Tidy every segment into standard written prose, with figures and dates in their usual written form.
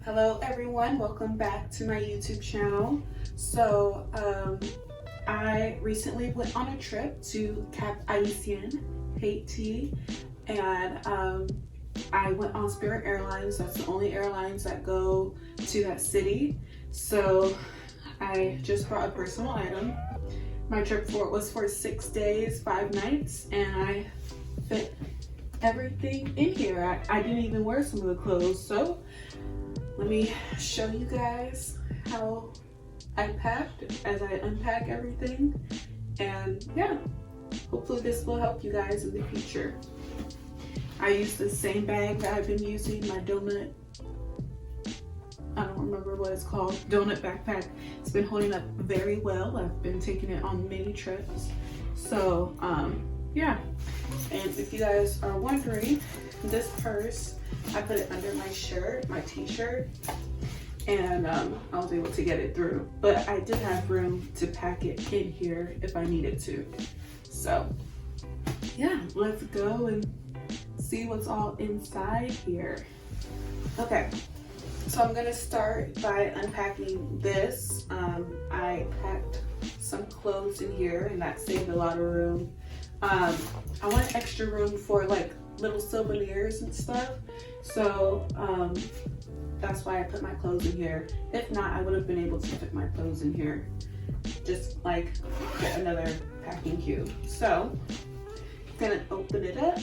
Hello everyone, welcome back to my YouTube channel. So I recently went on a trip to Cap-Haitian, Haiti, and I went on Spirit Airlines. That's the only airlines that go to that city. So I just brought a personal item. My trip was for 6 days, 5 nights, and I fit everything in here. I didn't even wear some of the clothes, so let me show you guys how I packed as I unpack everything. And yeah, hopefully this will help you guys in the future. I use the same bag that I've been using, my donut, I don't remember what it's called, donut backpack. It's been holding up very well. I've been taking it on many trips. So yeah, and if you guys are wondering, this purse, I put it under my shirt, my t-shirt, and I was able to get it through. But I did have room to pack it in here if I needed to. So yeah, let's go and see what's all inside here. Okay, so I'm gonna start by unpacking this. I packed some clothes in here and that saved a lot of room. I want extra room for like little souvenirs and stuff, so that's why I put my clothes in here. If not, I would have been able to fit my clothes in here, just like get another packing cube. So I'm gonna open it up.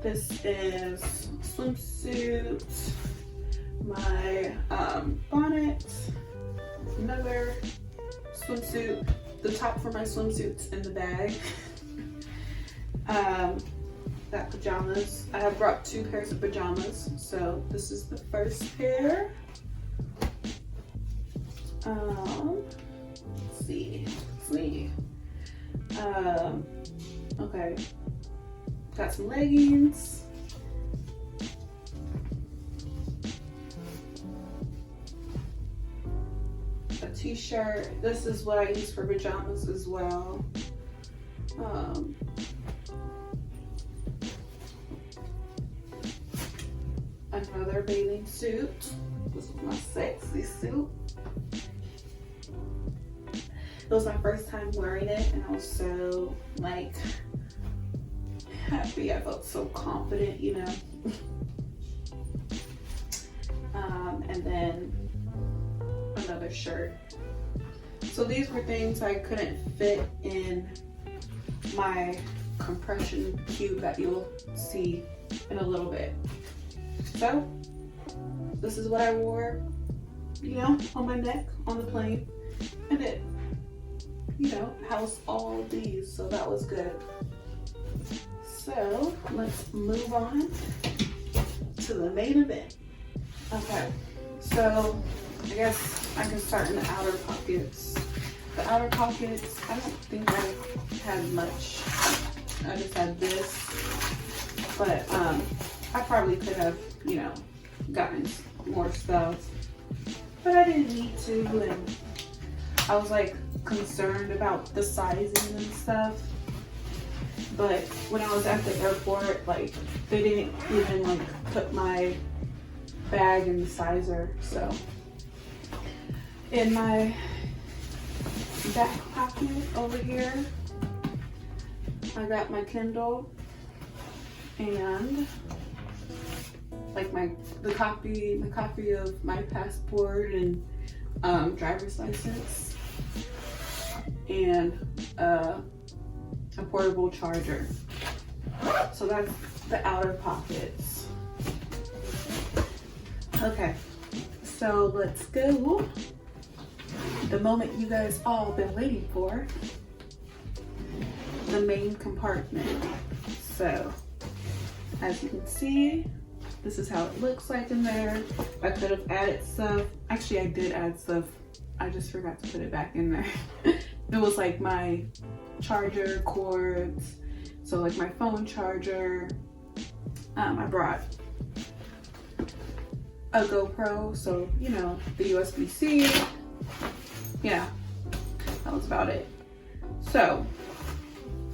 This is swimsuit, my bonnet, another swimsuit, the top for my swimsuit's in the bag. Got pajamas. I have brought 2 pairs of pajamas, so this is the first pair. Let's see. Okay. Got some leggings. A t-shirt. This is what I use for pajamas as well. Another bathing suit. This is my sexy suit. It was my first time wearing it and I was so like happy. I felt so confident, you know. And then another shirt. So these were things I couldn't fit in my compression cube that you'll see in a little bit. So this is what I wore, you know, on my neck on the plane, and it, you know, housed all these, so that was good. So let's move on to the main event. Okay, so I guess I can start in the outer pockets. The outer pockets, I don't think I had much. I just had this, but I probably could have, you know, gotten more stuff, but I didn't need to, and I was like concerned about the sizing and stuff. But when I was at the airport, like they didn't even like put my bag in the sizer. So in my back pocket over here, I got my Kindle and like the copy of my passport and driver's license, and a portable charger. So that's the outer pockets. Okay, so let's go. The moment you guys all been waiting for, the main compartment. So as you can see, this is how it looks like in there. I could have added stuff. Actually, I did add stuff. I just forgot to put it back in there. It was like my charger cords. So like my phone charger. I brought a GoPro. So, you know, the USB-C. Yeah, that was about it. So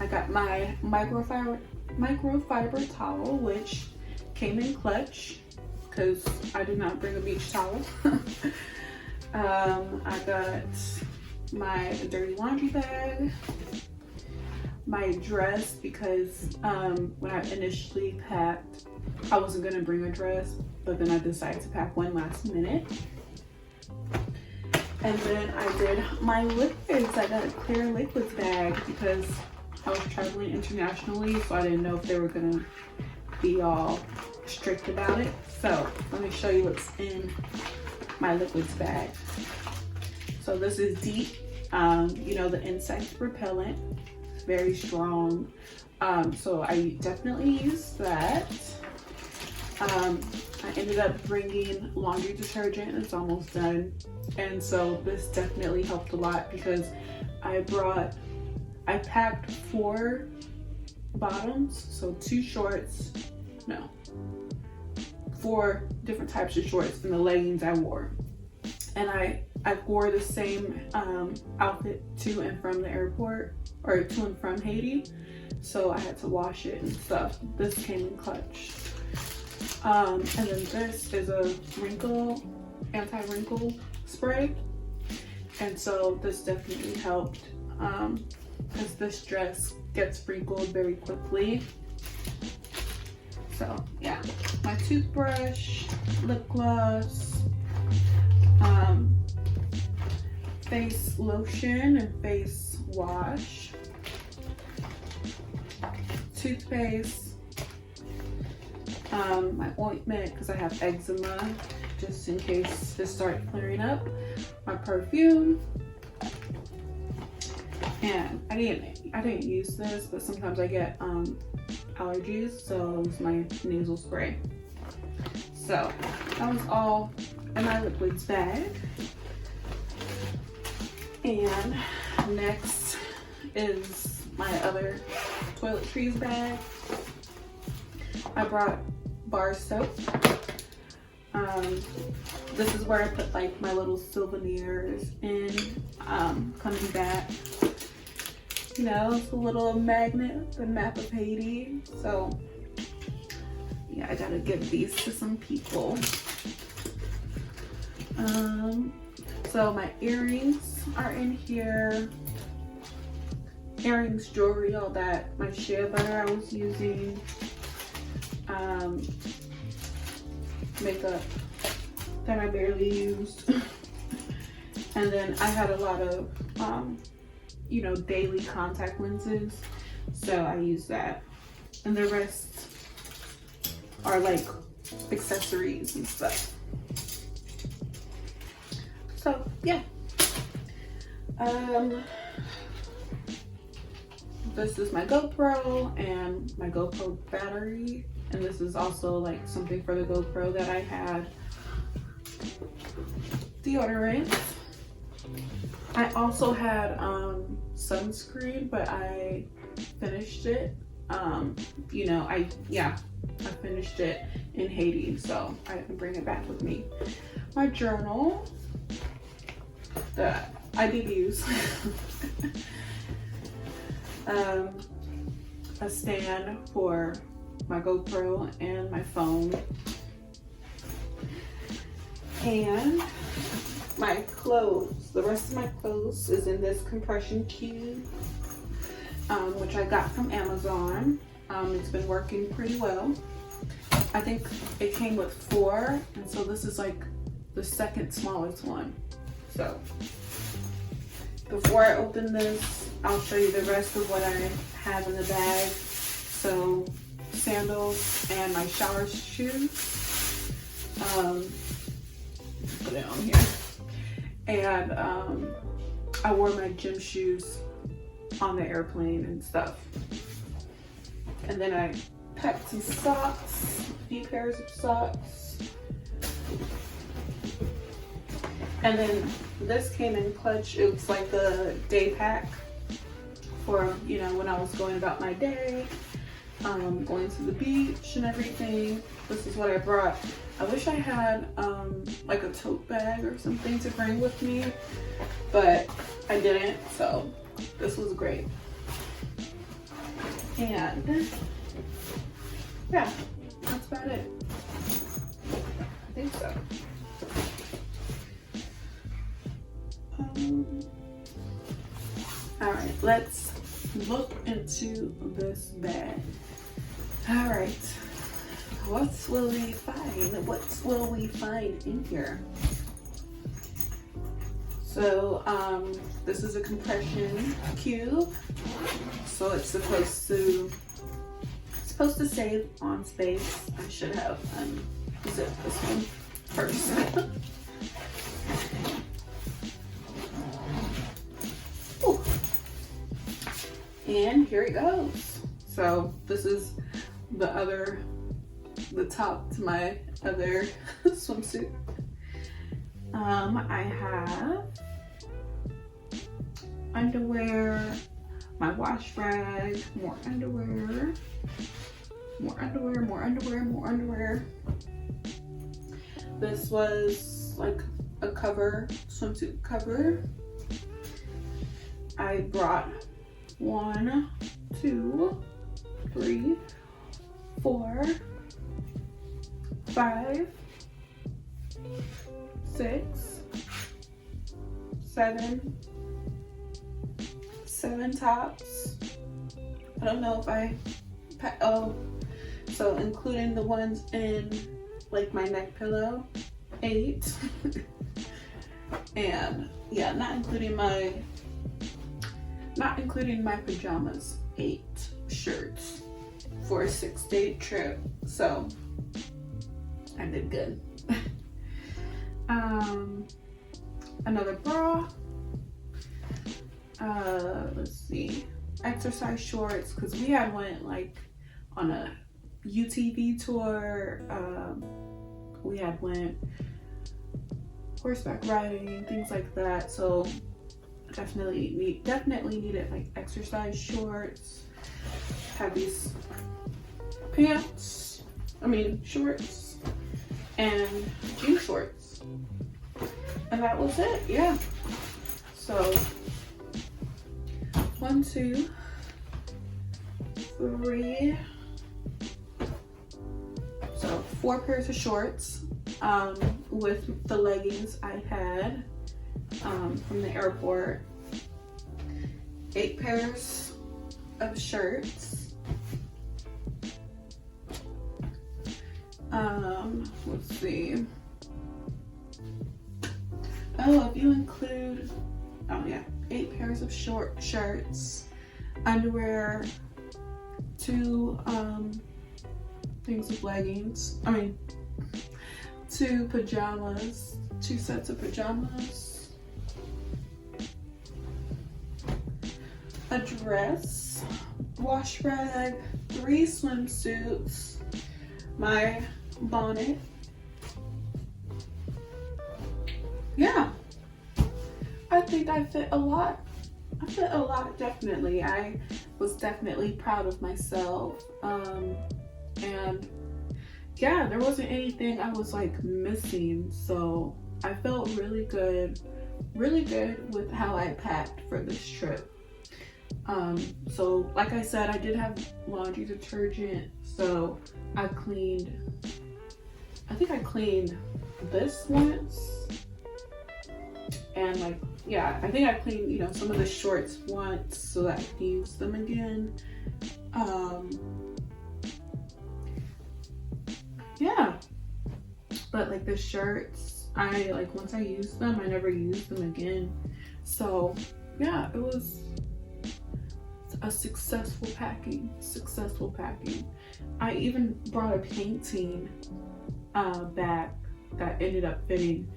I got my microfiber towel, which came in clutch. because I did not bring a beach towel. I got my dirty laundry bag, my dress, because when I initially packed, I wasn't gonna bring a dress, but then I decided to pack one last minute. And then I did my liquids. I got a clear liquids bag because I was traveling internationally, so I didn't know if they were gonna be all strict about it. So let me show you what's in my liquids bag. So this is deep, you know, the insect repellent, very strong. So I definitely used that. I ended up bringing laundry detergent. It's almost done. And so this definitely helped a lot because I packed 4 bottoms, so 2 shorts, no, 4 different types of shorts and the leggings I wore. And I wore the same outfit to and from the airport, or to and from Haiti. So I had to wash it and stuff. This came in clutch. And then this is a anti-wrinkle spray. And so this definitely helped because this dress gets wrinkled very quickly. So yeah, my toothbrush, lip gloss, face lotion and face wash, toothpaste, my ointment because I have eczema, just in case this starts clearing up, my perfume, and I didn't use this, but sometimes I get allergies, so it was my nasal spray. So that was all in my liquids bag. And next is my other toiletries bag. I brought bar soap. This is where I put like my little souvenirs in, coming back. You know, it's a little magnet, the map of Haiti. So yeah, I gotta give these to some people. So my earrings are in here. Earrings, jewelry, all that. My shea butter I was using. Makeup that I barely used. And then I had a lot of, you know, daily contact lenses. So I used that. And the rest are like accessories and stuff. So yeah. This is my GoPro and my GoPro battery. And this is also like something for the GoPro that I had. Deodorant. I also had sunscreen, but I finished it. You know, I finished it in Haiti, so I didn't bring it back with me. My journal that I did use. A stand for my GoPro and my phone. And my clothes. The rest of my clothes is in this compression cube, which I got from Amazon. It's been working pretty well. I think it came with 4, and so this is like the second smallest one. So before I open this, I'll show you the rest of what I have in the bag. So sandals and my shower shoes. Put it on here. And I wore my gym shoes on the airplane and stuff. And then I packed some socks, a few pairs of socks. And then this came in clutch. It was like the day pack for, you know, when I was going about my day, going to the beach and everything. This is what I brought. I wish I had like a tote bag or something to bring with me, but I didn't, so this was great. And yeah, that's about it. think so. All right, let's look into this bag. All right, what will we find? What will we find in here? So this is a compression cube, so it's supposed to save on space. I should have zipped this one first. And here it goes. So this is the top to my other swimsuit. I have underwear, my wash rag, more underwear, more underwear, more underwear, more underwear. This was like a cover, swimsuit cover. I brought 1, 2, 3, 4, 5, 6, 7 tops. I don't know if so including the ones in like my neck pillow, 8. And yeah, not including my pajamas, 8 shirts for a 6-day trip. So I did good. Another bra. Let's see, exercise shorts, because we had went like on a UTV tour. We had went horseback riding, things like that. So definitely needed like exercise shorts. Have these shorts and jean shorts, and that was it. Yeah. So 1, 2, 3. So 4 pairs of shorts with the leggings I had from the airport. 8 pairs of shirts. Let's see. Oh, if you include, 8 pairs of short shirts, underwear, 2 things of leggings. 2 pajamas, 2 sets of pajamas, a dress, wash rag, 3 swimsuits, my bonnet. Yeah, I think I fit a lot. Definitely. I was definitely proud of myself. And yeah, there wasn't anything I was like missing. So I felt really good with how I packed for this trip. So like I said, I did have laundry detergent, so I think I cleaned this once, and like, yeah, I think I cleaned, some of the shorts once so that I can use them again. Yeah, but like the shirts, once I used them, I never used them again. So yeah, it was a successful packing. I even brought a painting bag that ended up fitting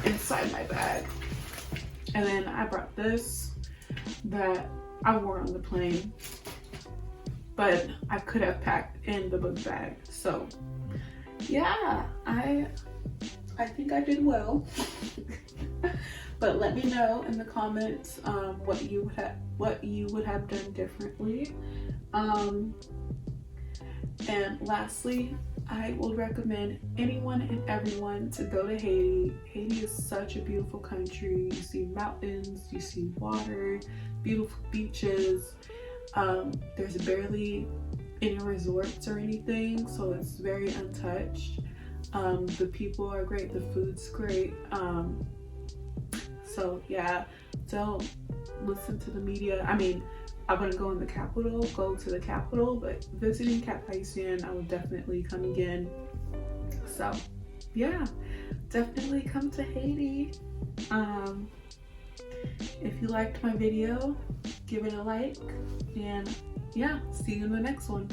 inside my bag. And then I brought this that I wore on the plane, but I could have packed in the book bag. So yeah, I think I did well. But let me know in the comments what you would have done differently. And lastly, I will recommend anyone and everyone to go to Haiti. Haiti is such a beautiful country. You see mountains, you see water, beautiful beaches. There's barely any resorts or anything, so it's very untouched. The people are great, the food's great. So yeah, don't listen to the media. I mean, I want to go to the capital, but visiting Cap-Haitian, I would definitely come again. So yeah, definitely come to Haiti. If you liked my video, give it a like, and yeah, see you in the next one.